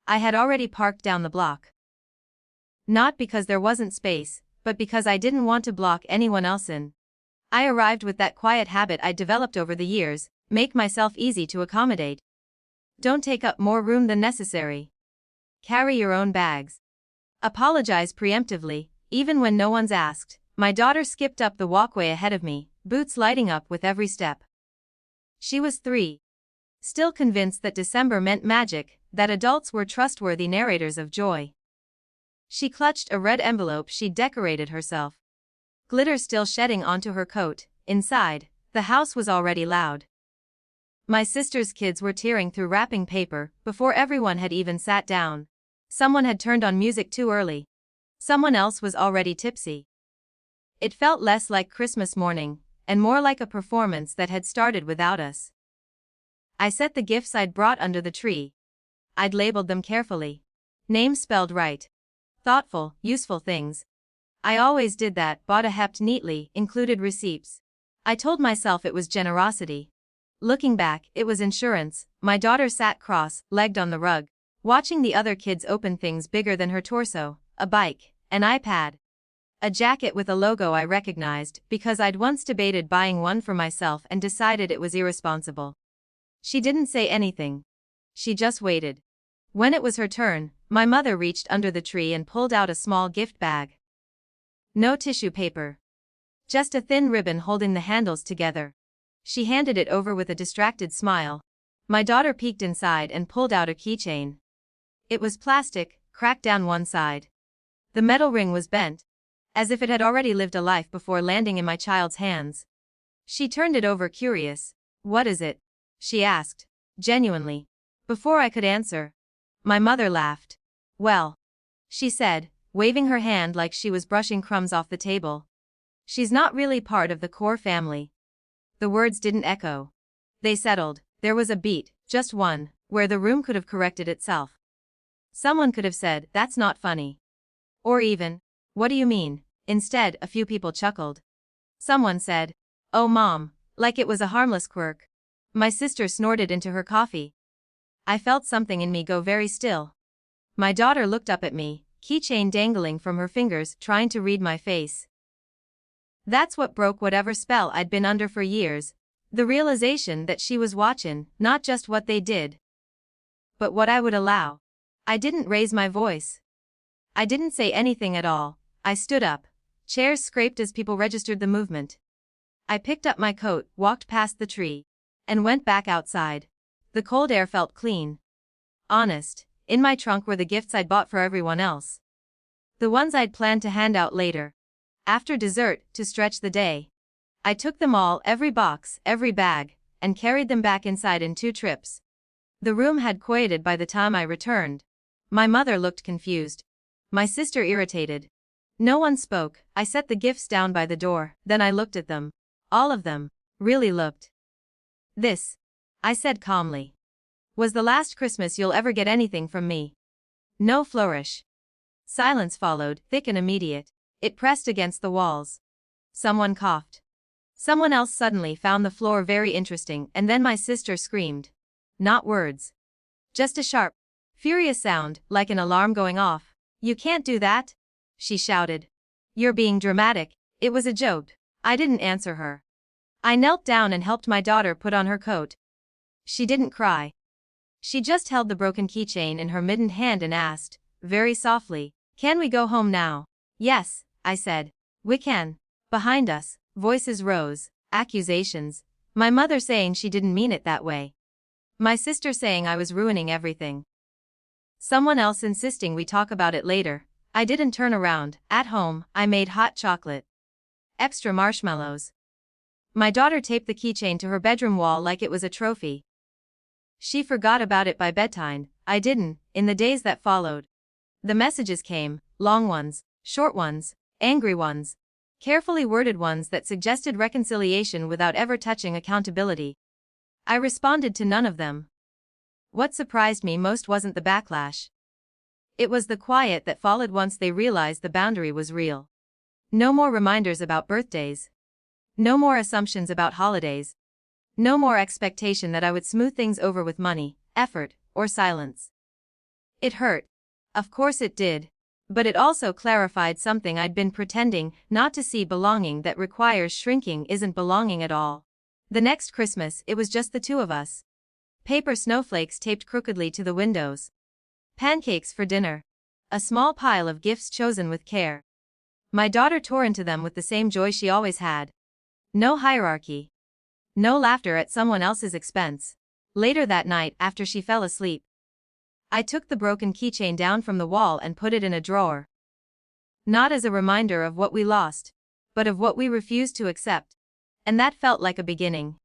I had already parked down the block. Not because there wasn't space, but because I didn't want to block anyone else in. I arrived with that quiet habit I'd developed over the years: make myself easy to accommodate. Don't take up more room than necessary. Carry your own bags. Apologize preemptively, even when no one's asked. My daughter skipped up the walkway ahead of me, boots lighting up with every step. She was 3. Still convinced that December meant magic, that adults were trustworthy narrators of joy. She clutched a red envelope she'd decorated herself. Glitter still shedding onto her coat. Inside, the house was already loud. My sister's kids were tearing through wrapping paper before everyone had even sat down. Someone had turned on music too early. Someone else was already tipsy. It felt less like Christmas morning, and more like a performance that had started without us. I set the gifts I'd brought under the tree. I'd labeled them carefully. Names spelled right. Thoughtful, useful things. I always did that. Bought a hept neatly, included receipts. I told myself it was generosity. Looking back, it was insurance. My daughter sat cross-legged on the rug, watching the other kids open things bigger than her torso: a bike, an iPad, a jacket with a logo I recognized because I'd once debated buying one for myself and decided it was irresponsible. She didn't say anything. She just waited. When it was her turn, my mother reached under the tree and pulled out a small gift bag. No tissue paper. Just a thin ribbon holding the handles together. She handed it over with a distracted smile. My daughter peeked inside and pulled out a keychain. It was plastic, cracked down one side. The metal ring was bent, as if it had already lived a life before landing in my child's hands. She turned it over, curious. "What is it?" she asked, genuinely. Before I could answer, my mother laughed. "Well," she said, waving her hand like she was brushing crumbs off the table, "she's not really part of the core family." The words didn't echo. They settled. There was a beat, just one, where the room could have corrected itself. Someone could have said, "That's not funny." Or even, "What do you mean?" Instead, a few people chuckled. Someone said, "Oh Mom," like it was a harmless quirk. My sister snorted into her coffee. I felt something in me go very still. My daughter looked up at me, keychain dangling from her fingers, trying to read my face. That's what broke whatever spell I'd been under for years, the realization that she was watching not just what they did, but what I would allow. I didn't raise my voice. I didn't say anything at all. I stood up. Chairs scraped as people registered the movement. I picked up my coat, walked past the tree, and went back outside. The cold air felt clean. Honest. In my trunk were the gifts I'd bought for everyone else. The ones I'd planned to hand out later, after dessert, to stretch the day. I took them all, every box, every bag, and carried them back inside in 2 trips. The room had quieted by the time I returned. My mother looked confused. My sister irritated. No one spoke. I set the gifts down by the door, then I looked at them. All of them. Really looked. "This," I said calmly, "was the last Christmas you'll ever get anything from me." No flourish. Silence followed, thick and immediate. It pressed against the walls. Someone coughed. Someone else suddenly found the floor very interesting, and then my sister screamed. Not words. Just a sharp, furious sound, like an alarm going off. "You can't do that!" she shouted. "You're being dramatic." It was a joke. I didn't answer her. I knelt down and helped my daughter put on her coat. She didn't cry. She just held the broken keychain in her mittened hand and asked, very softly, "Can we go home now?" "Yes," I said. "We can." Behind us, voices rose, accusations. My mother saying she didn't mean it that way. My sister saying I was ruining everything. Someone else insisting we talk about it later. I didn't turn around. At home, I made hot chocolate. Extra marshmallows. My daughter taped the keychain to her bedroom wall like it was a trophy. She forgot about it by bedtime. I didn't. In the days that followed, the messages came, long ones, short ones, angry ones, carefully worded ones that suggested reconciliation without ever touching accountability. I responded to none of them. What surprised me most wasn't the backlash. It was the quiet that followed once they realized the boundary was real. No more reminders about birthdays. No more assumptions about holidays. No more expectation that I would smooth things over with money, effort, or silence. It hurt. Of course it did. But it also clarified something I'd been pretending not to see: belonging that requires shrinking isn't belonging at all. The next Christmas, it was just the two of us. Paper snowflakes taped crookedly to the windows. Pancakes for dinner. A small pile of gifts chosen with care. My daughter tore into them with the same joy she always had. No hierarchy. No laughter at someone else's expense. Later that night, after she fell asleep, I took the broken keychain down from the wall and put it in a drawer. Not as a reminder of what we lost, but of what we refused to accept. And that felt like a beginning.